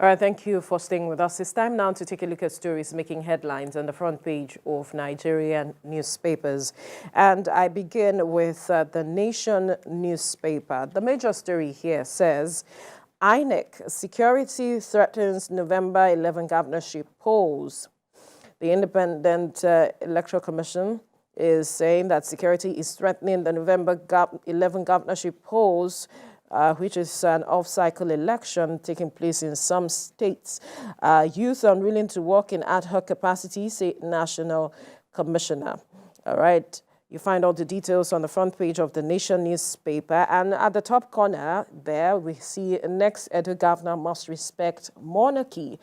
All right, thank you for staying with us. It's time now to take a look at stories making headlines on the front page of Nigerian newspapers. And I begin with the Nation newspaper. The major story here says, INEC security threatens November 11 governorship polls. The Independent Electoral Commission is saying that security is threatening the November 11 governorship polls, which is an off-cycle election taking place in some states. Youth unwilling to work in ad hoc capacity, say National Commissioner. All right. You find all the details on the front page of the Nation newspaper. And at the top corner there, we see next Edo governor must respect monarchy.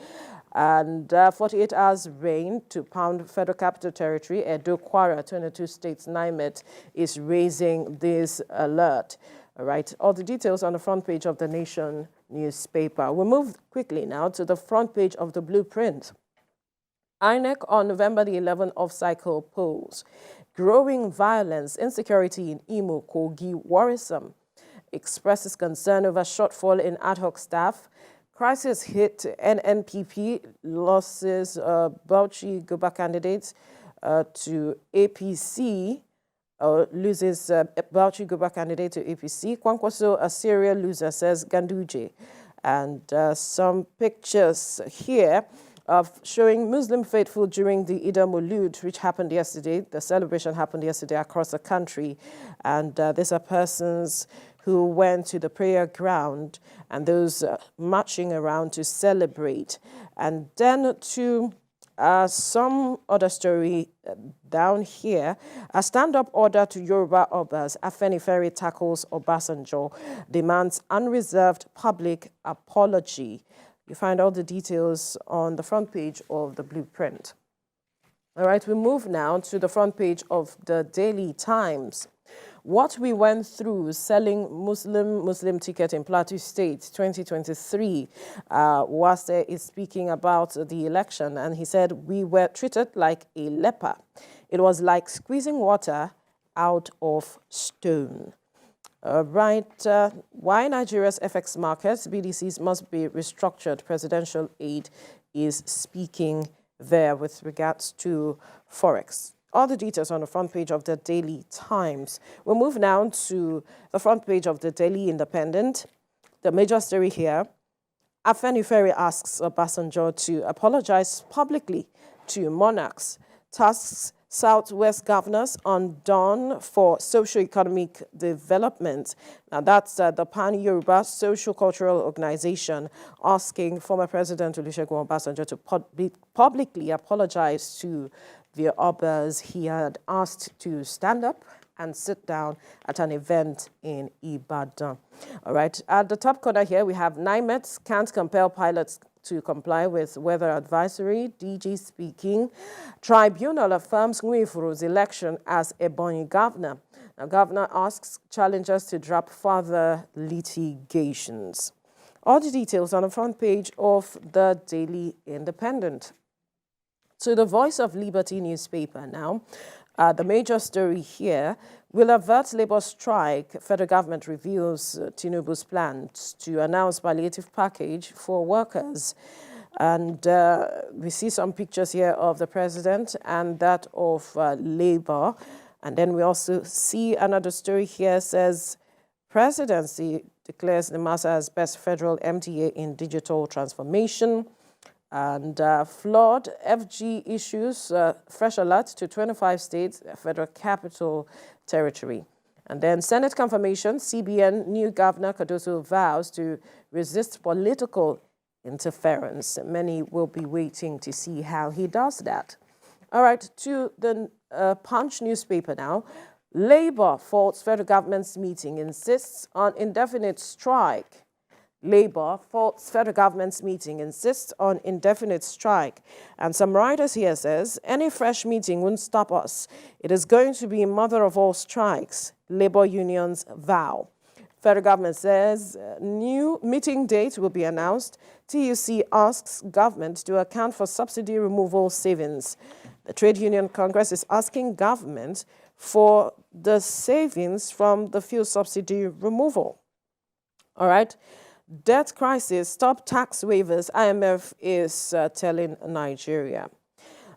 And 48 hours reign to pound Federal Capital Territory. Edo, Kwara, 22 states, NIMET is raising this alert. All right, all the details on the front page of the Nation newspaper. We'll move quickly now to the front page of the Blueprint. INEC on November the 11th off-cycle polls. Growing violence, insecurity in Imo, Kogi, worrisome. Expresses concern over shortfall in ad hoc staff. Crisis hit NNPP, losses Bauchi Goba candidates to APC. Loses Bauchi Goba candidate to APC. Kwankwaso, a serial loser, says Ganduje. And some pictures here of showing Muslim faithful during the Eid al-Maulud, which happened yesterday. The celebration happened yesterday across the country. And these are persons who went to the prayer ground and those marching around to celebrate. And then to some other story down here, a stand-up order to Yoruba Obas, Afenifere tackles Obasanjo, demands unreserved public apology. You find all the details on the front page of the Blueprint. All right, we move now to the front page of the Daily Times. What we went through selling Muslim ticket in Plateau State 2023, Wase is speaking about the election, and he said, we were treated like a leper. It was like squeezing water out of stone. Right, why Nigeria's FX markets, BDCs must be restructured. Presidential aid is speaking there with regards to Forex. All the details on the front page of the Daily Times. We'll move now to the front page of the Daily Independent. The major story here, Afenifere asks Obasanjo to apologize publicly to monarchs, tasks Southwest governors on dawn for socio-economic development. Now that's the Pan-Yoruba Socio-Cultural Organization asking former President Olusegun Obasanjo to publicly apologize to the Obas he had asked to stand up and sit down at an event in Ibadan. All right, at the top corner here, we have NIMET can't compel pilots to comply with weather advisory. DG speaking. Tribunal affirms Nwifuru's election as Ebonyi governor. Now, governor asks challengers to drop further litigations. All the details on the front page of the Daily Independent. To the Voice of Liberty newspaper now. The major story here, will avert labor strike. Federal government reveals Tinubu's plans to announce palliative package for workers. And we see some pictures here of the president and that of labor. And then we also see another story here says, presidency declares NIMASA as best federal MTA in digital transformation. And flood FG issues fresh alert to 25 states, Federal Capital Territory. And then Senate confirmation, CBN new governor Cardoso vows to resist political interference. Many will be waiting to see how he does that. All right, to the Punch newspaper now. Labour faults federal government's meeting, insists on indefinite strike. Labour faults federal government's meeting, insists on indefinite strike. And some writers here says, any fresh meeting won't stop us. It is going to be mother of all strikes, Labour unions vow. Federal government says new meeting date will be announced. TUC asks government to account for subsidy removal savings. The Trade Union Congress is asking government for the savings from the fuel subsidy removal. All right. Debt crisis, stop tax waivers, IMF is telling Nigeria.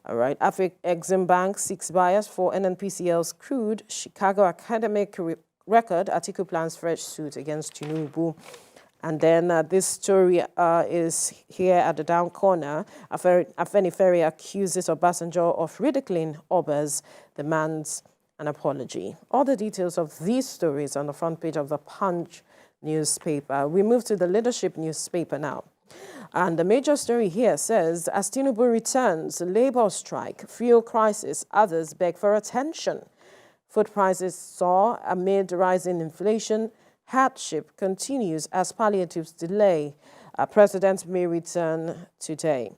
All right, Afrexim Bank seeks buyers for NNPCL's crude. Chicago academic record, Atiku plans fresh suit against Tinubu. And then this story is here at the down corner. Afenifere accuses Obasanjo of ridiculing Obas, demands an apology. All the details of these stories on the front page of the Punch newspaper. We move to the Leadership newspaper now. And the major story here says, as Tinubu returns, labor strike, fuel crisis, others beg for attention. Food prices soar amid rising inflation. Hardship continues as palliatives delay. President may return today.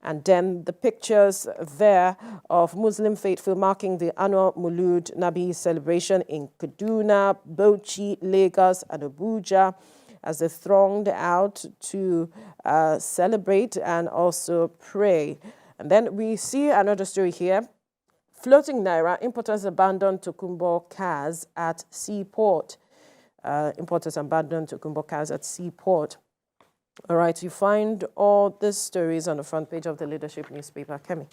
And then the pictures there of Muslim faithful marking the annual Maulud Nabi celebration in Kaduna, Bauchi, Lagos, and Abuja as they thronged out to celebrate and also pray. And then we see another story here. Floating Naira, importers abandon Tokumbo cars at seaport. Importers abandon Tokumbo cars at seaport. All right, you find all these stories on the front page of the Leadership newspaper. Kemi.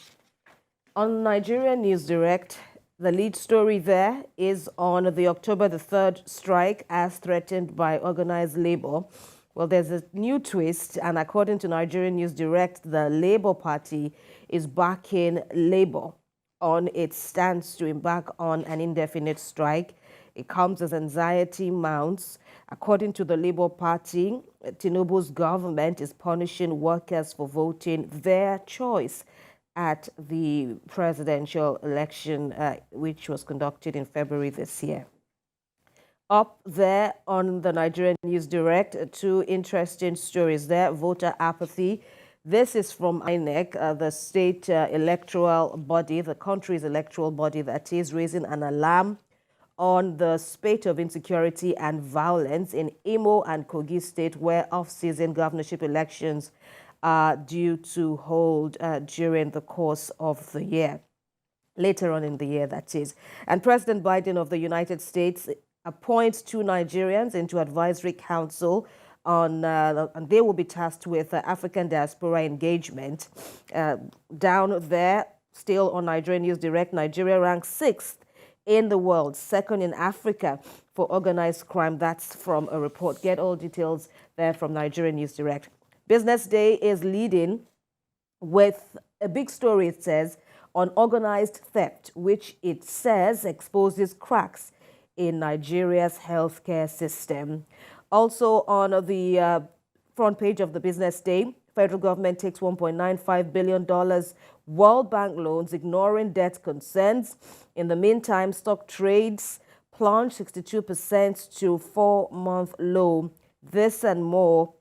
On Nigeria News Direct, the lead story there is on the October the 3rd strike as threatened by organized labor. Well, there's a new twist, and according to Nigerian News Direct, the Labour Party is backing labor on its stance to embark on an indefinite strike. It comes as anxiety mounts. According to the Labour Party, Tinubu's government is punishing workers for voting their choice at the presidential election, which was conducted in February this year. Up there on the Nigerian News Direct, two interesting stories there. Voter apathy. This is from INEC, the state electoral body, the country's electoral body that is raising an alarm on the spate of insecurity and violence in Imo and Kogi State, where off-season governorship elections are due to hold during the course of the year, later on in the year, that is. And President Biden of the United States appoints 2 Nigerians into advisory council on, and they will be tasked with African diaspora engagement. Down there, still on Nigerian News Direct, Nigeria ranks 6th in the world, 2nd in Africa for organized crime. That's from a report. Get all details there from Nigerian News Direct. Business Day is leading with a big story, it says, on organized theft, which it says exposes cracks in Nigeria's healthcare system. Also on the front page of the Business Day, federal government takes $1.95 billion World Bank loans, ignoring debt concerns. In the meantime, stock trades plunged 62% to 4-month low. This and more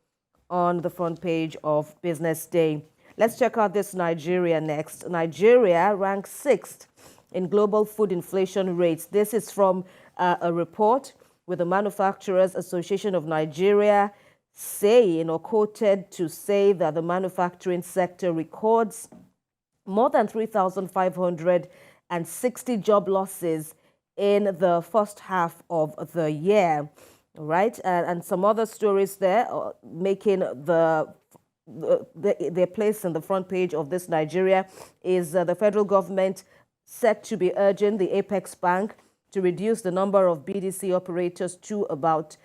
on the front page of Business Day. Let's check out this Nigeria next. Nigeria ranks 6th in global food inflation rates. This is from a report with the Manufacturers Association of Nigeria saying, or quoted to say, that the manufacturing sector records more than 3,560 job losses in the first half of the year, right? And some other stories there making their place in the front page of this Nigeria is the federal government set to be urging the Apex Bank to reduce the number of BDC operators to about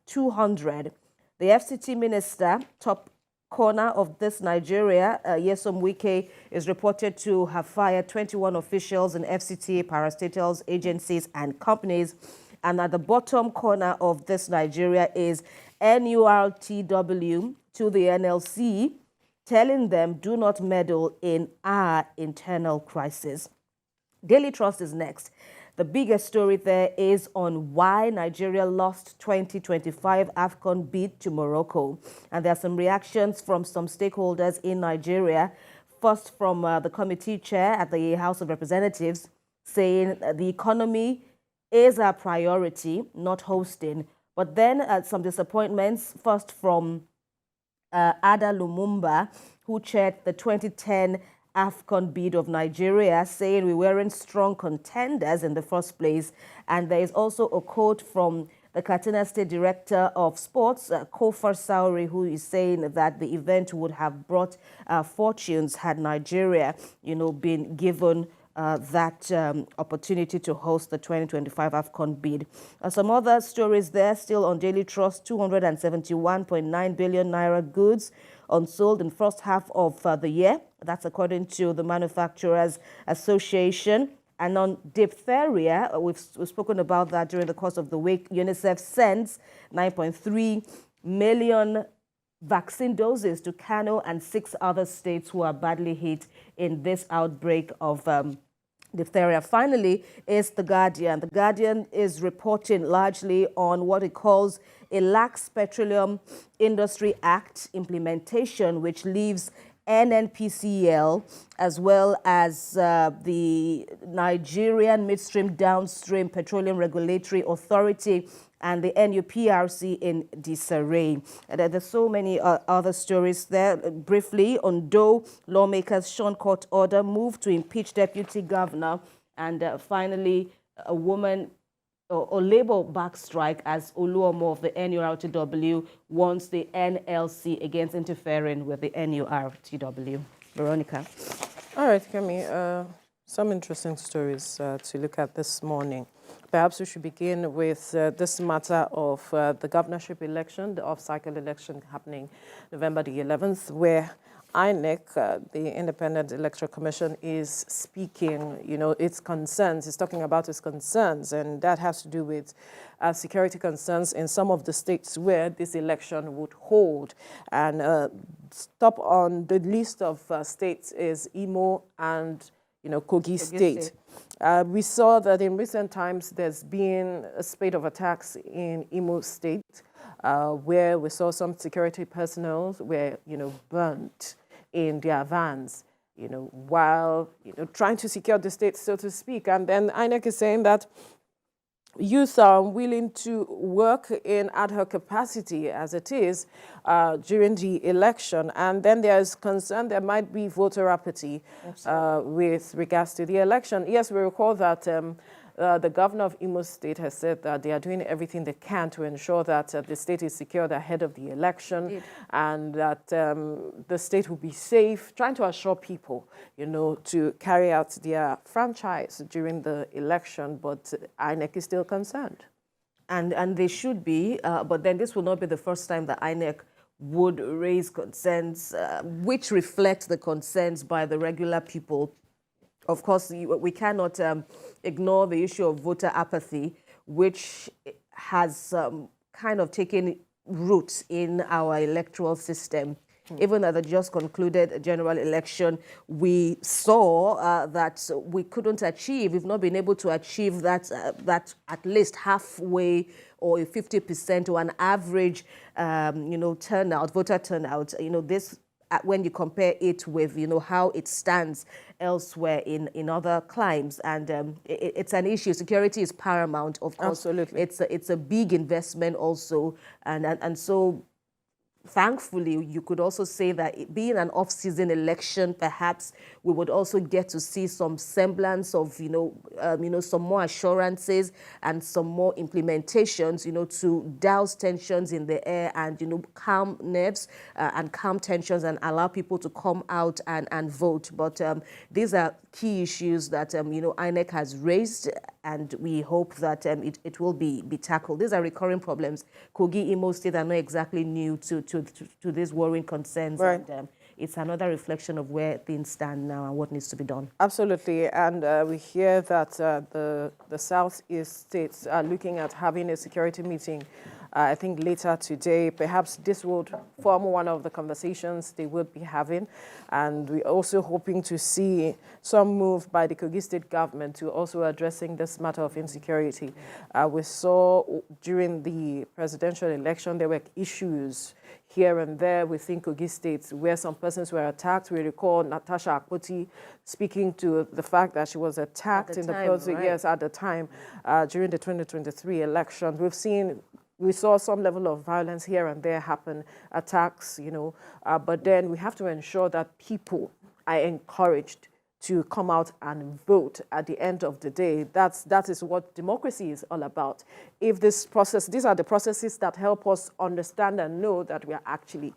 200. The FCT minister, top corner of this Nigeria, Nyesom Wike, is reported to have fired 21 officials in FCTA, parastatals, agencies, and companies. And at the bottom corner of this Nigeria is NURTW to the NLC, telling them, do not meddle in our internal crisis. Daily Trust is next. The biggest story there is on why Nigeria lost 2025 AFCON bid to Morocco. And there are some reactions from some stakeholders in Nigeria. First, from the committee chair at the House of Representatives, saying the economy is our priority, not hosting. But then some disappointments, first from Ada Lumumba, who chaired the 2010 AFCON bid of Nigeria, saying we weren't strong contenders in the first place. And there is also a quote from the Katsina State Director of Sports, Kofar Sauri, who is saying that the event would have brought fortunes had Nigeria, been given that opportunity to host the 2025 AFCON bid. Some other stories there still on Daily Trust: 271.9 billion naira goods unsold in first half of the year. That's according to the Manufacturers Association. And on diphtheria, we've spoken about that during the course of the week. UNICEF sends 9.3 million vaccine doses to Kano and 6 other states who are badly hit in this outbreak of diphtheria. Finally is The Guardian. The Guardian is reporting largely on what it calls a lax Petroleum Industry Act implementation, which leaves NNPCL as well as the Nigerian Midstream Downstream Petroleum Regulatory Authority and the NUPRC in disarray. There's so many other stories there. Briefly, Ondo lawmakers shun court order, move to impeach deputy governor, and finally, a woman or labor back strike as Oluomo of the NURTW warns the NLC against interfering with the NURTW. Veronica. All right, Kemi, some interesting stories to look at this morning. Perhaps we should begin with this matter of the governorship election, the off-cycle election happening November the 11th, where INEC, the Independent Electoral Commission, is speaking, its concerns. It's talking about its concerns, and that has to do with security concerns in some of the states where this election would hold. And top on the list of states is Imo and, Kogi State. We saw that in recent times there's been a spate of attacks in Imo State, where we saw some security personnel were, burnt in their vans, while, trying to secure the state, so to speak. And then INEC is saying that youth are willing to work in ad hoc capacity as it is during the election. And then there's concern there might be voter apathy with regards to the election. Yes, we recall that the governor of Imo State has said that they are doing everything they can to ensure that the state is secured ahead of the election. Indeed. And that the state will be safe, trying to assure people, to carry out their franchise during the election. But INEC is still concerned. And they should be, but then this will not be the first time that INEC would raise concerns which reflect the concerns by the regular people. Of course, we cannot ignore the issue of voter apathy, which has kind of taken root in our electoral system. Even at the just concluded general election, we saw that we couldn't achieve, we've not been able to achieve that at least halfway or 50% or an average, turnout, voter turnout. This when you compare it with, how it stands elsewhere in other climes. And it's an issue. Security is paramount, of course. Absolutely. It's a big investment also. And so thankfully, you could also say that being an off-season election, perhaps we would also get to see some semblance of, some more assurances and some more implementations, to douse tensions in the air and, calm nerves and calm tensions and allow people to come out and vote. But these are key issues that, INEC has raised, and we hope that it will be tackled. These are recurring problems. Kogi, Imo State are not exactly new to these worrying concerns. Right. And it's another reflection of where things stand now and what needs to be done. Absolutely. And we hear that the Southeast states are looking at having a security meeting, I think later today. Perhaps this would form one of the conversations they will be having. And we're also hoping to see some move by the Kogi State government to also addressing this matter of insecurity. We saw during the presidential election, there were issues here and there within Kogi State where some persons were attacked. We recall Natasha Akpoti speaking to the fact that she was attacked in the process, right? Yes, at the time during the 2023 election. We saw some level of violence here and there happen, attacks, but then we have to ensure that people are encouraged to come out and vote at the end of the day. That is what democracy is all about. If these are the processes that help us understand and know that we are actually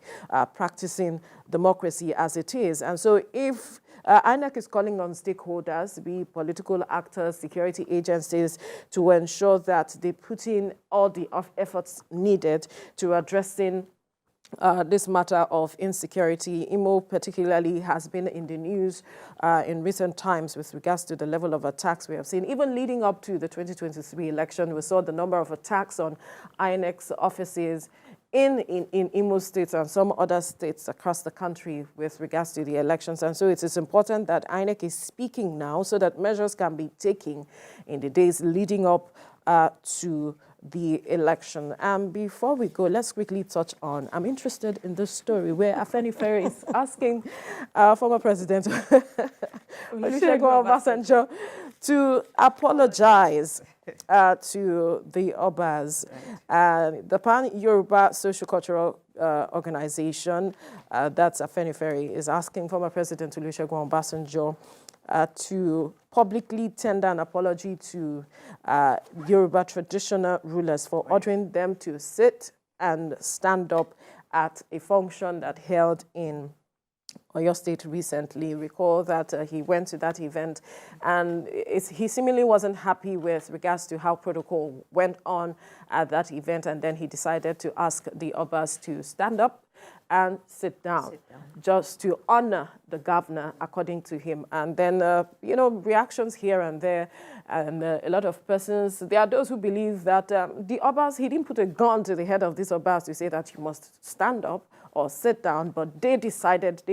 practicing democracy as it is. And so if INEC is calling on stakeholders, be political actors, security agencies, to ensure that they put in all the efforts needed to addressing this matter of insecurity. Imo particularly has been in the news in recent times with regards to the level of attacks we have seen. Even leading up to the 2023 election, we saw the number of attacks on INEC's offices in Imo State and some other states across the country with regards to the elections. And so it is important that INEC is speaking now so that measures can be taken in the days leading up to the election. And before we go, let's quickly touch on, I'm interested in this story where Afenifere is asking former President Olusegun Obasanjo to apologize to the Obas. The Pan-Yoruba Socio-Cultural Organization, that's Afenifere, is asking former President Olusegun Obasanjo to publicly tender an apology to Yoruba traditional rulers for ordering them to sit and stand up at a function that held in Oyo State recently. Recall that he went to that event and he seemingly wasn't happy with regards to how protocol went on at that event, and then he decided to ask the Obas to stand up and sit down, just to honor the governor, according to him. And then, reactions here and there, and a lot of persons, there are those who believe that the Obas, he didn't put a gun to the head of this Obas to say that you must stand up or sit down, but they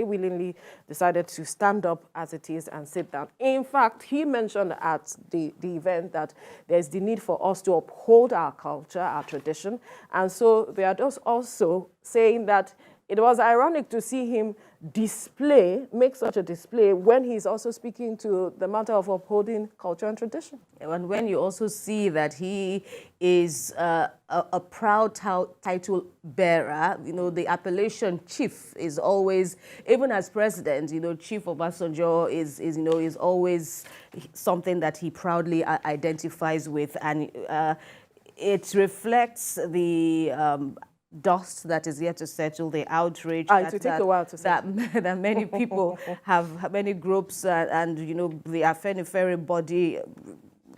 willingly decided to stand up as it is and sit down. In fact, he mentioned at the event that there's the need for us to uphold our culture, our tradition. And so there are those also saying that it was ironic to see him make such a display when he's also speaking to the matter of upholding culture and tradition. And when you also see that he is a proud title bearer, the appellation chief is always, even as president, Chief Obasanjo is always something that he proudly identifies with, and it reflects the dust that is yet to settle, the outrage it will take a while to settle. that many people have, many groups, and the Afenifere body,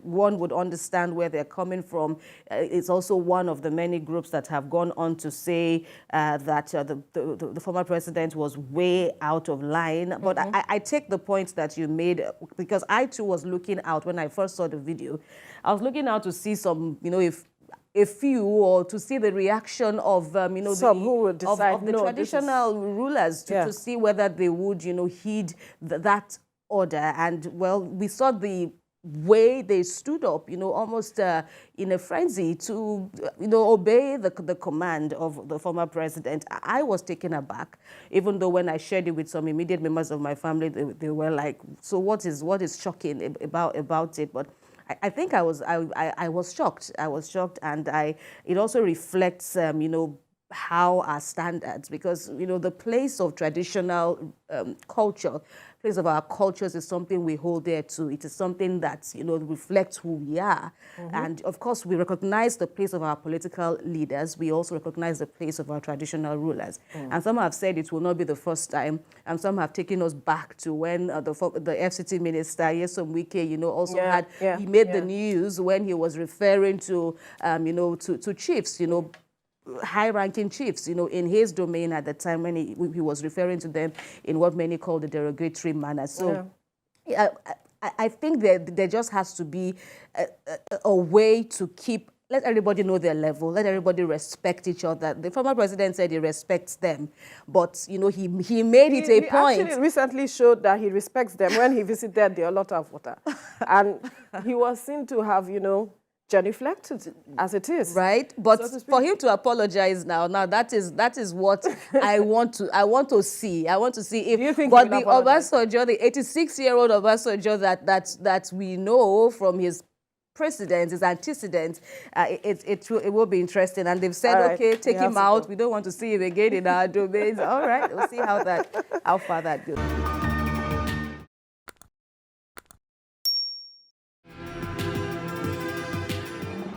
one would understand where they're coming from. It's also one of the many groups that have gone on to say that the former president was way out of line. But I take the point that you made, because I too was looking out when I first saw the video. I was looking out to see some, if a few, or to see the reaction of some who would decide, of the traditional rulers to see whether they would heed that order. And well, we saw the way they stood up, almost in a frenzy to obey the command of the former president. I was taken aback, even though when I shared it with some immediate members of my family, they were like, so what is shocking about it? But I think I was shocked. I was shocked, and it also reflects, how our standards, because the place of traditional culture, place of our cultures is something we hold dear to. It is something that reflects who we are, and of course we recognize the place of our political leaders. We also recognize the place of our traditional rulers, and some have said it will not be the first time, and some have taken us back to when the FCT minister Nyesom Wike, also he made the news when he was referring to to chiefs, high-ranking chiefs, in his domain at the time, when he was referring to them in what many call the derogatory manner. So I think that there just has to be a way to let everybody know their level, let everybody respect each other. The former president said he respects them, but he made it a point. He actually recently showed that he respects them when he visited the Olota of Water, and he was seen to have, genuflected as it is, right? But so for him to apologize now that is what I want to see. I want to see if. Do you think but the Obasanjo, the 86-year-old Obasanjo that we know from his precedents, his antecedents, it will be interesting. And they've said, okay, take him out. We don't want to see him again in our domains. All right, we'll see how far that goes.